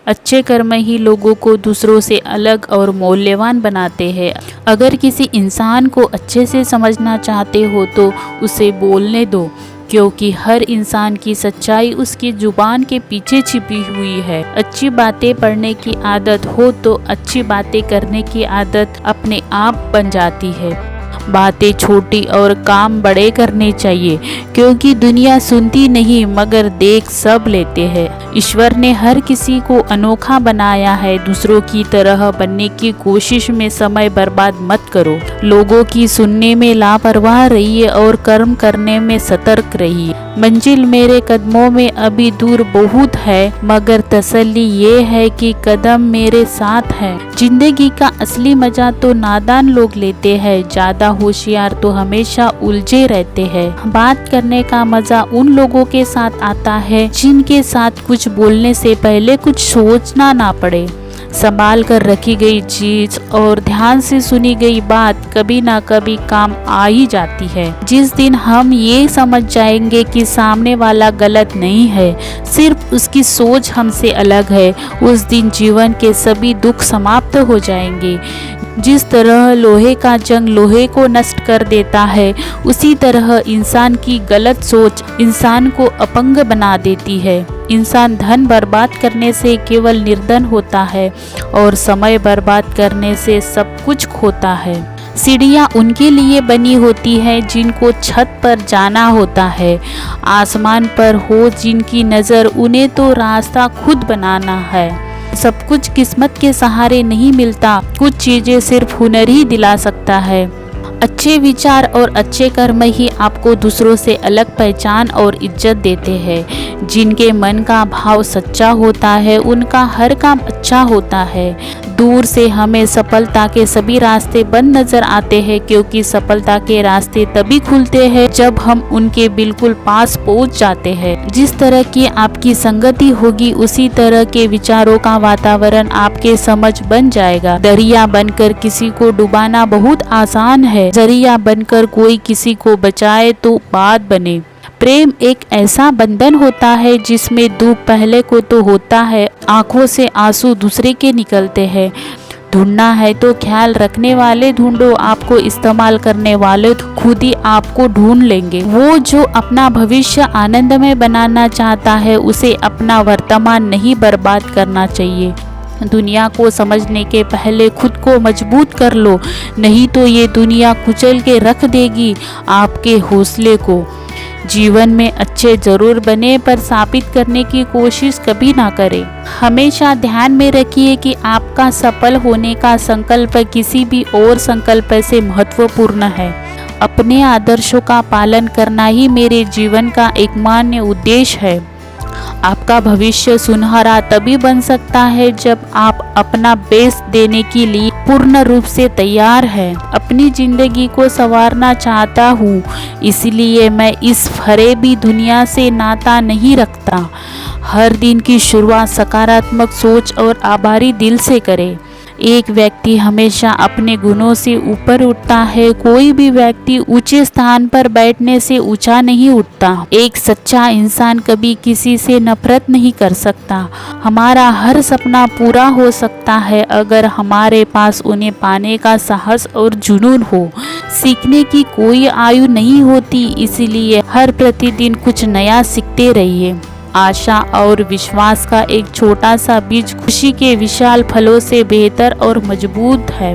अच्छे कर्म ही लोगों को दूसरों से अलग और मूल्यवान बनाते हैं। अगर किसी इंसान को अच्छे से समझना चाहते हो तो उसे बोलने दो, क्योंकि हर इंसान की सच्चाई उसकी जुबान के पीछे छिपी हुई है। अच्छी बातें पढ़ने की आदत हो तो अच्छी बातें करने की आदत अपने आप बन जाती है। बातें छोटी और काम बड़े करने चाहिए, क्योंकि दुनिया सुनती नहीं मगर देख सब लेते हैं। ईश्वर ने हर किसी को अनोखा बनाया है। दूसरों की तरह बनने की कोशिश में समय बर्बाद मत करो। लोगों की सुनने में लापरवाह रहिए और कर्म करने में सतर्क रहिए। मंजिल मेरे कदमों में अभी दूर बहुत है, मगर तसल्ली ये है कि कदम मेरे साथ है। जिंदगी का असली मजा तो नादान लोग लेते हैं, ज्यादा होशियार तो हमेशा उलझे रहते हैं। बात करने का मजा उन लोगों के साथ आता है जिनके साथ कुछ बोलने से पहले कुछ सोचना ना पड़े। संभाल कर रखी गई चीज और ध्यान से सुनी गई बात कभी ना कभी काम आ ही जाती है। जिस दिन हम ये समझ जाएंगे कि सामने वाला गलत नहीं है, सिर्फ उसकी सोच हमसे अलग है, उस दिन जीवन के सभी दुख समाप्त हो जाएंगे। जिस तरह लोहे का जंग लोहे को नष्ट कर देता है, उसी तरह इंसान की गलत सोच इंसान को अपंग बना देती है। इंसान धन बर्बाद करने से केवल निर्धन होता है और समय बर्बाद करने से सब कुछ खोता है। सीढ़ियाँ उनके लिए बनी होती है जिनको छत पर जाना होता है। आसमान पर हो जिनकी नज़र, उन्हें तो रास्ता खुद बनाना है। सब कुछ किस्मत के सहारे नहीं मिलता, कुछ चीज़ें सिर्फ हुनर ही दिला सकता है। अच्छे विचार और अच्छे कर्म ही आपको दूसरों से अलग पहचान और इज्जत देते हैं। जिनके मन का भाव सच्चा होता है, उनका हर काम अच्छा होता है। दूर से हमें सफलता के सभी रास्ते बंद नजर आते हैं, क्योंकि सफलता के रास्ते तभी खुलते हैं जब हम उनके बिल्कुल पास पहुंच जाते हैं। जिस तरह की आपकी संगति होगी, उसी तरह के विचारों का वातावरण आपके समझ बन जाएगा। दरिया बनकर किसी को डुबाना बहुत आसान है, जरिया बनकर कोई किसी को बचाए तो बात बने। प्रेम एक ऐसा बंधन होता है जिसमें दुख पहले को तो होता है, आंखों से आंसू दूसरे के निकलते हैं। ढूंढना है तो ख्याल रखने वाले ढूंढो, आपको इस्तेमाल करने वाले तो खुद ही आपको ढूंढ लेंगे। वो जो अपना भविष्य आनंदमय बनाना चाहता है, उसे अपना वर्तमान नहीं बर्बाद करना चाहिए। दुनिया को समझने के पहले खुद को मजबूत कर लो, नहीं तो ये दुनिया कुचल के रख देगी आपके हौसले को। जीवन में अच्छे जरूर बने, पर साबित करने की कोशिश कभी ना करें। हमेशा ध्यान में रखिए कि आपका सफल होने का संकल्प किसी भी और संकल्प से महत्वपूर्ण है। अपने आदर्शों का पालन करना ही मेरे जीवन का एकमात्र उद्देश्य है। आपका भविष्य सुनहरा तभी बन सकता है जब आप अपना बेस्ट देने के लिए पूर्ण रूप से तैयार हैं। अपनी जिंदगी को संवारना चाहता हूँ, इसलिए मैं इस फरेबी दुनिया से नाता नहीं रखता। हर दिन की शुरुआत सकारात्मक सोच और आभारी दिल से करें। एक व्यक्ति हमेशा अपने गुणों से ऊपर उठता है, कोई भी व्यक्ति ऊंचे स्थान पर बैठने से ऊंचा नहीं उठता। एक सच्चा इंसान कभी किसी से नफरत नहीं कर सकता। हमारा हर सपना पूरा हो सकता है अगर हमारे पास उन्हें पाने का साहस और जुनून हो। सीखने की कोई आयु नहीं होती, इसलिए हर प्रतिदिन कुछ नया सीखते रहिए। आशा और विश्वास का एक छोटा सा बीज खुशी के विशाल फलों से बेहतर और मजबूत है।